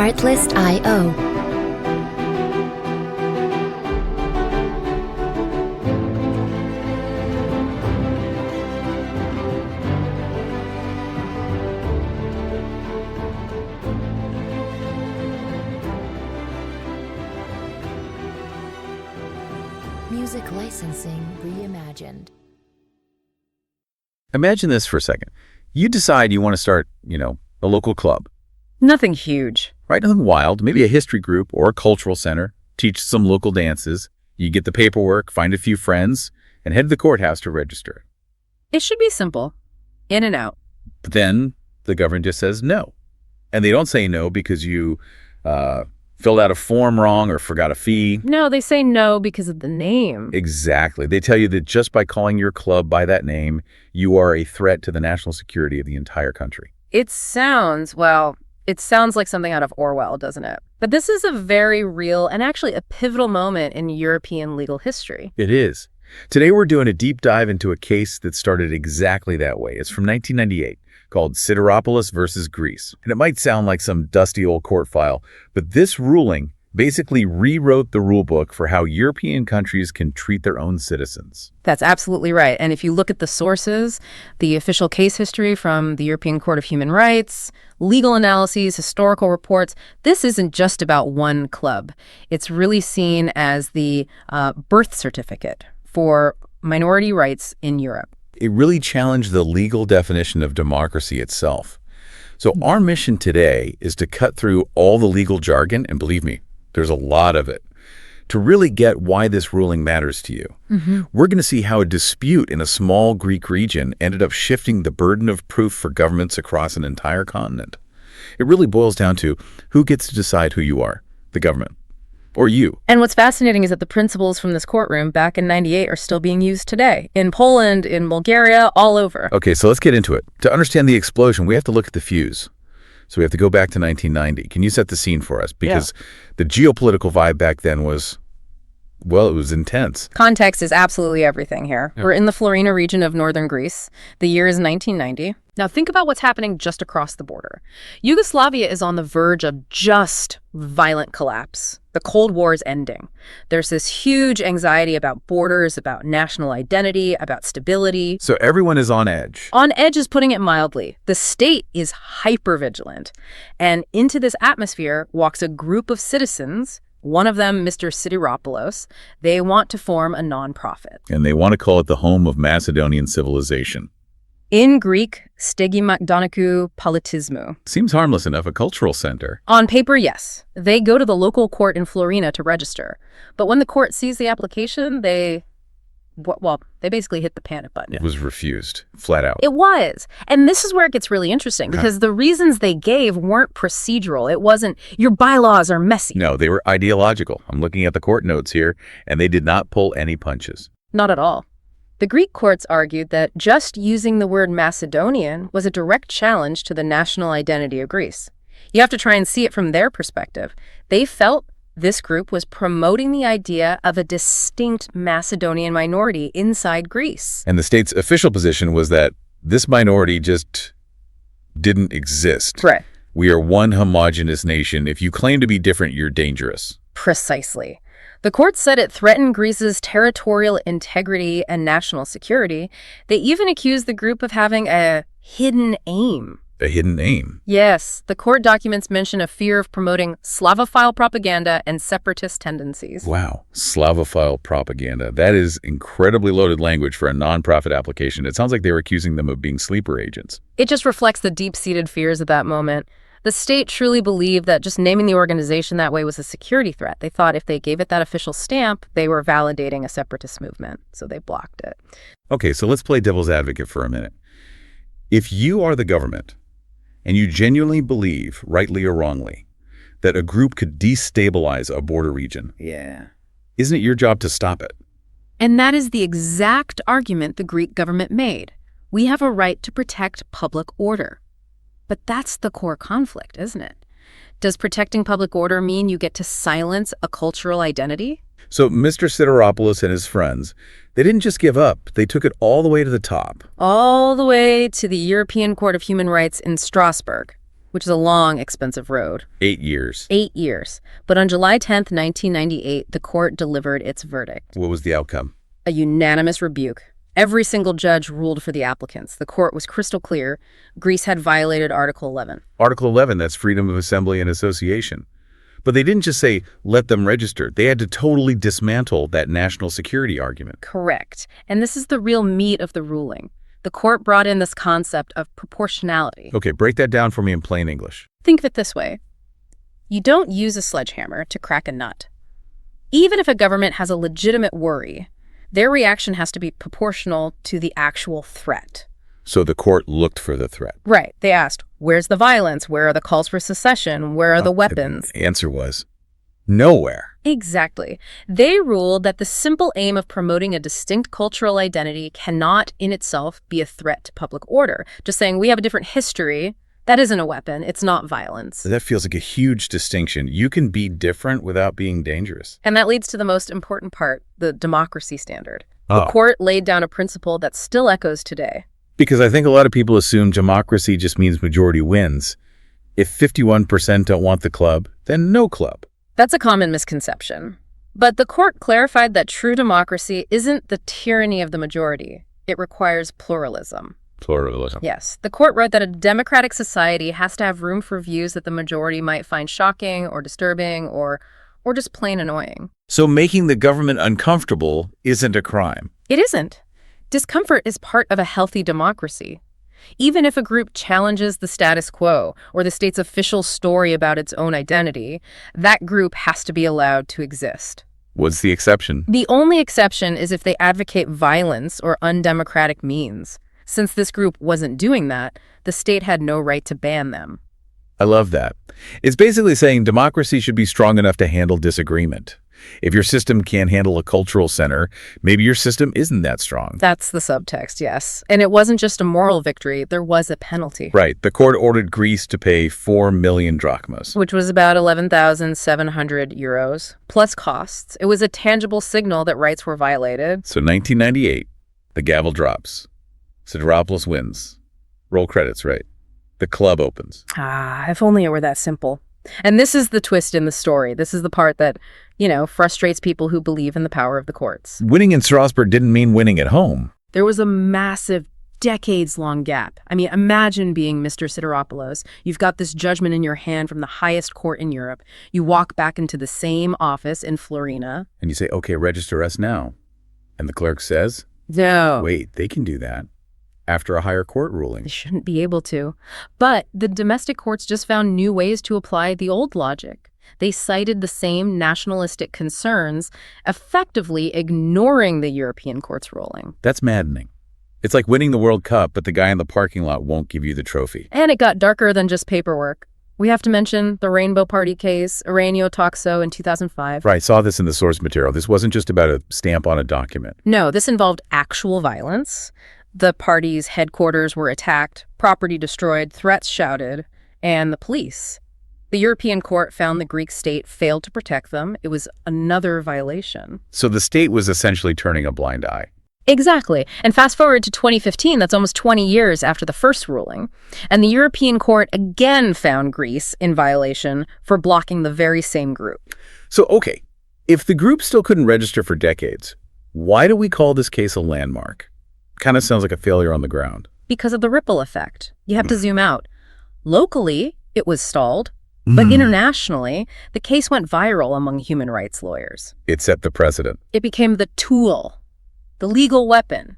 Artlist.io. Music licensing reimagined. Imagine this for a second. You decide you want to start, a local club. Nothing huge. Right? Nothing wild. Maybe a history group or a cultural center. Teach some local dances. You get the paperwork, find a few friends, and head to the courthouse to register. It should be simple. In and out. But then the government just says no. And they don't say no because you filled out a form wrong or forgot a fee. No, they say no because of the name. Exactly. They tell you that just by calling your club by that name, you are a threat to the national security of the entire country. It sounds like something out of Orwell, doesn't it? But this is a very real and actually a pivotal moment in European legal history. It is. Today we're doing a deep dive into a case that started exactly that way. It's from 1998. Called Sidiropoulos versus Greece. And it might sound like some dusty old court file, but this ruling basically rewrote the rule book for how European countries can treat their own citizens. That's absolutely right. And if you look at the sources, the official case history from the European Court of Human Rights, legal analyses, historical reports, this isn't just about one club. It's really seen as the birth certificate for minority rights in Europe. It really challenged the legal definition of democracy itself. So our mission today is to cut through all the legal jargon, and believe me, there's a lot of it, to really get why this ruling matters to you. We're going to see how a dispute in a small Greek region ended up shifting the burden of proof for governments across an entire continent. It really boils down to who gets to decide who you are, the government. Or you. And what's fascinating is that the principles from this courtroom back in '98 are still being used today. In Poland, in Bulgaria, all over. Okay, so let's get into it. To understand the explosion, we have to look at the fuse. So we have to go back to 1990. Can you set the scene for us? Because the geopolitical vibe back then was, well, it was intense. Context is absolutely everything here. We're in the Florina region of northern Greece. The year is 1990. Now think about what's happening just across the border. Yugoslavia is on the verge of just violent collapse. The Cold War is ending. There's this huge anxiety about borders, about national identity, about stability. So everyone is on edge. On edge is putting it mildly. The state is hyper-vigilant. And into this atmosphere walks a group of citizens, one of them, Mr. Sidiropoulos. They want to form a nonprofit. And they want to call it the home of Macedonian civilization. In Greek, stegi makdonikou politismou. Seems harmless enough, a cultural center. On paper, yes. They go to the local court in Florina to register. But when the court sees the application, they basically hit the panic button. It was refused, flat out. It was. And this is where it gets really interesting, because the reasons they gave weren't procedural. It wasn't, your bylaws are messy. No, they were ideological. I'm looking at the court notes here, and they did not pull any punches. Not at all. The Greek courts argued that just using the word Macedonian was a direct challenge to the national identity of Greece. You have to try and see it from their perspective. They felt this group was promoting the idea of a distinct Macedonian minority inside Greece. And the state's official position was that this minority just didn't exist. Right. We are one homogenous nation. If you claim to be different, you're dangerous. Precisely. The court said it threatened Greece's territorial integrity and national security. They even accused the group of having a hidden aim. A hidden aim? Yes. The court documents mention a fear of promoting Slavophile propaganda and separatist tendencies. Wow. Slavophile propaganda. That is incredibly loaded language for a nonprofit application. It sounds like they were accusing them of being sleeper agents. It just reflects the deep-seated fears of that moment. The state truly believed that just naming the organization that way was a security threat. They thought if they gave it that official stamp, they were validating a separatist movement, so they blocked it. Okay, so let's play devil's advocate for a minute. If you are the government and you genuinely believe, rightly or wrongly, that a group could destabilize a border region, isn't it your job to stop it? And that is the exact argument the Greek government made. We have a right to protect public order. But that's the core conflict, isn't it? Does protecting public order mean you get to silence a cultural identity? So Mr. Sidiropoulos and his friends, they didn't just give up. They took it all the way to the top. All the way to the European Court of Human Rights in Strasbourg, which is a long, expensive road. 8 years. 8 years. But on July 10th, 1998, the court delivered its verdict. What was the outcome? A unanimous rebuke. Every single judge ruled for the applicants. The court was crystal clear. Greece had violated Article 11. Article 11, that's freedom of assembly and association. But they didn't just say, let them register. They had to totally dismantle that national security argument. Correct. And this is the real meat of the ruling. The court brought in this concept of proportionality. Okay, break that down for me in plain English. Think of it this way. You don't use a sledgehammer to crack a nut. Even if a government has a legitimate worry, their reaction has to be proportional to the actual threat. So the court looked for the threat. Right. They asked, where's the violence? Where are the calls for secession? Where are the weapons? The answer was nowhere. Exactly. They ruled that the simple aim of promoting a distinct cultural identity cannot in itself be a threat to public order. Just saying we have a different history, that isn't a weapon. It's not violence. That feels like a huge distinction. You can be different without being dangerous. And that leads to the most important part, the democracy standard. Oh. The court laid down a principle that still echoes today. Because I think a lot of people assume democracy just means majority wins. If 51% don't want the club, then no club. That's a common misconception. But the court clarified that true democracy isn't the tyranny of the majority. It requires pluralism. Pluralism. Yes. The court wrote that a democratic society has to have room for views that the majority might find shocking or disturbing or just plain annoying. So making the government uncomfortable isn't a crime. It isn't. Discomfort is part of a healthy democracy. Even if a group challenges the status quo or the state's official story about its own identity, that group has to be allowed to exist. What's the exception? The only exception is if they advocate violence or undemocratic means. Since this group wasn't doing that, the state had no right to ban them. I love that. It's basically saying democracy should be strong enough to handle disagreement. If your system can't handle a cultural center, maybe your system isn't that strong. That's the subtext, yes. And it wasn't just a moral victory, there was a penalty. Right. The court ordered Greece to pay 4 million drachmas. Which was about 11,700 euros, plus costs. It was a tangible signal that rights were violated. So 1998, the gavel drops. Sidiropoulos wins. Roll credits, right? The club opens. If only it were that simple. And this is the twist in the story. This is the part that, frustrates people who believe in the power of the courts. Winning in Strasbourg didn't mean winning at home. There was a massive, decades-long gap. I mean, imagine being Mr. Sidiropoulos. You've got this judgment in your hand from the highest court in Europe. You walk back into the same office in Florina. And you say, okay, register us now. And the clerk says, no. Wait, they can do that. After a higher court ruling. They shouldn't be able to. But the domestic courts just found new ways to apply the old logic. They cited the same nationalistic concerns, effectively ignoring the European court's ruling. That's maddening. It's like winning the World Cup, but the guy in the parking lot won't give you the trophy. And it got darker than just paperwork. We have to mention the Rainbow Party case, Aranio Toxo in 2005. Right, saw this in the source material. This wasn't just about a stamp on a document. No, this involved actual violence. The party's headquarters were attacked, property destroyed, threats shouted, and the police. The European court found the Greek state failed to protect them. It was another violation. So the state was essentially turning a blind eye. Exactly. And fast forward to 2015, that's almost 20 years after the first ruling. And the European court again found Greece in violation for blocking the very same group. So, okay, if the group still couldn't register for decades, why do we call this case a landmark? Kind of sounds like a failure on the ground. Because of the ripple effect. You have to zoom out. Locally, it was stalled. But internationally, the case went viral among human rights lawyers. It set the precedent. It became the tool, the legal weapon.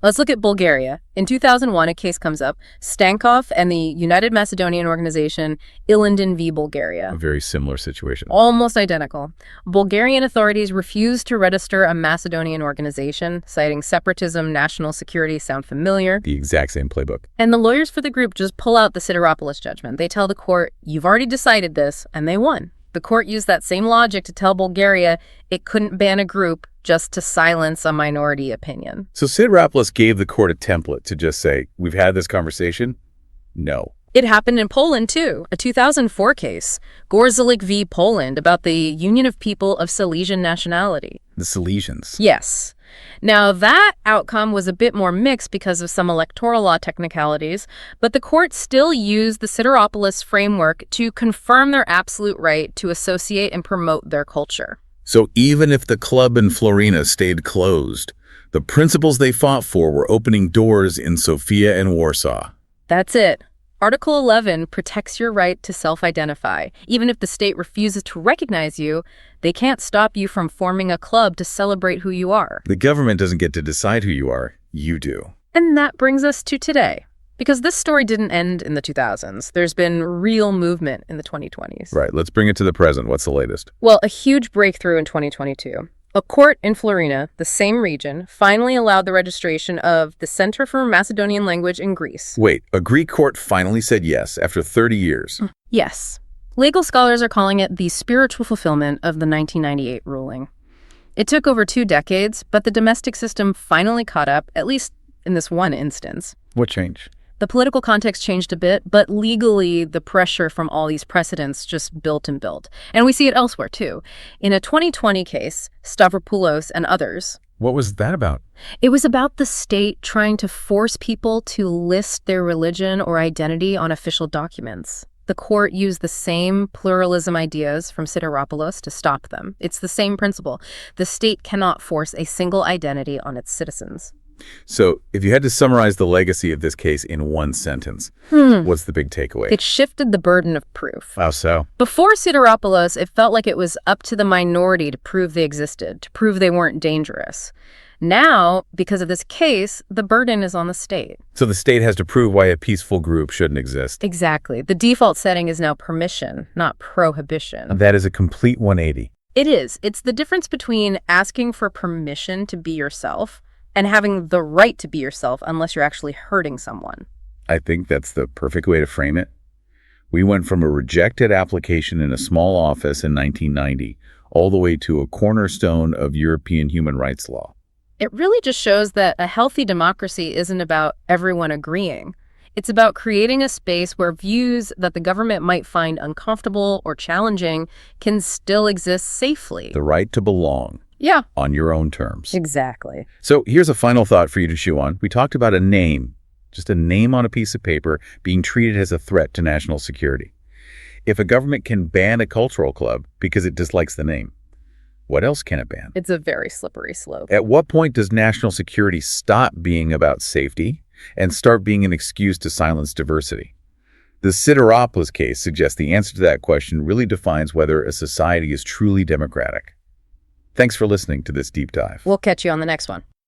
Let's look at Bulgaria. In 2001, a case comes up, Stankov and the United Macedonian organization Ilinden v. Bulgaria. A very similar situation. Almost identical. Bulgarian authorities refused to register a Macedonian organization, citing separatism, national security. Sound familiar? The exact same playbook. And the lawyers for the group just pull out the Sidiropoulos judgment. They tell the court, you've already decided this, and they won. The court used that same logic to tell Bulgaria it couldn't ban a group just to silence a minority opinion. So Sidiropoulos gave the court a template to just say, we've had this conversation. No. It happened in Poland, too. A 2004 case, Gorzelik v. Poland, about the Union of People of Silesian nationality. The Silesians. Yes. Now, that outcome was a bit more mixed because of some electoral law technicalities, but the court still used the Sidiropoulos framework to confirm their absolute right to associate and promote their culture. So even if the club in Florina stayed closed, the principles they fought for were opening doors in Sofia and Warsaw. That's it. Article 11 protects your right to self-identify. Even if the state refuses to recognize you, they can't stop you from forming a club to celebrate who you are. The government doesn't get to decide who you are. You do. And that brings us to today. Because this story didn't end in the 2000s. There's been real movement in the 2020s. Right. Let's bring it to the present. What's the latest? Well, a huge breakthrough in 2022. A court in Florina, the same region, finally allowed the registration of the Center for Macedonian Language in Greece. Wait, a Greek court finally said yes after 30 years. Yes. Legal scholars are calling it the spiritual fulfillment of the 1998 ruling. It took over 2 decades, but the domestic system finally caught up, at least in this one instance. What changed? The political context changed a bit, but legally, the pressure from all these precedents just built and built. And we see it elsewhere, too. In a 2020 case, Sidiropoulos and others. What was that about? It was about the state trying to force people to list their religion or identity on official documents. The court used the same pluralism ideas from Sidiropoulos to stop them. It's the same principle. The state cannot force a single identity on its citizens. So, if you had to summarize the legacy of this case in one sentence, what's the big takeaway? It shifted the burden of proof. How so? Before Sidiropoulos, it felt like it was up to the minority to prove they existed, to prove they weren't dangerous. Now, because of this case, the burden is on the state. So the state has to prove why a peaceful group shouldn't exist. Exactly. The default setting is now permission, not prohibition. That is a complete 180. It is. It's the difference between asking for permission to be yourself and having the right to be yourself unless you're actually hurting someone. I think that's the perfect way to frame it. We went from a rejected application in a small office in 1990 all the way to a cornerstone of European human rights law. It really just shows that a healthy democracy isn't about everyone agreeing. It's about creating a space where views that the government might find uncomfortable or challenging can still exist safely. The right to belong. Yeah. On your own terms. Exactly. So here's a final thought for you to chew on. We talked about a name, just a name on a piece of paper, being treated as a threat to national security. If a government can ban a cultural club because it dislikes the name, what else can it ban? It's a very slippery slope. At what point does national security stop being about safety and start being an excuse to silence diversity? The Sidiropoulos case suggests the answer to that question really defines whether a society is truly democratic. Thanks for listening to this deep dive. We'll catch you on the next one.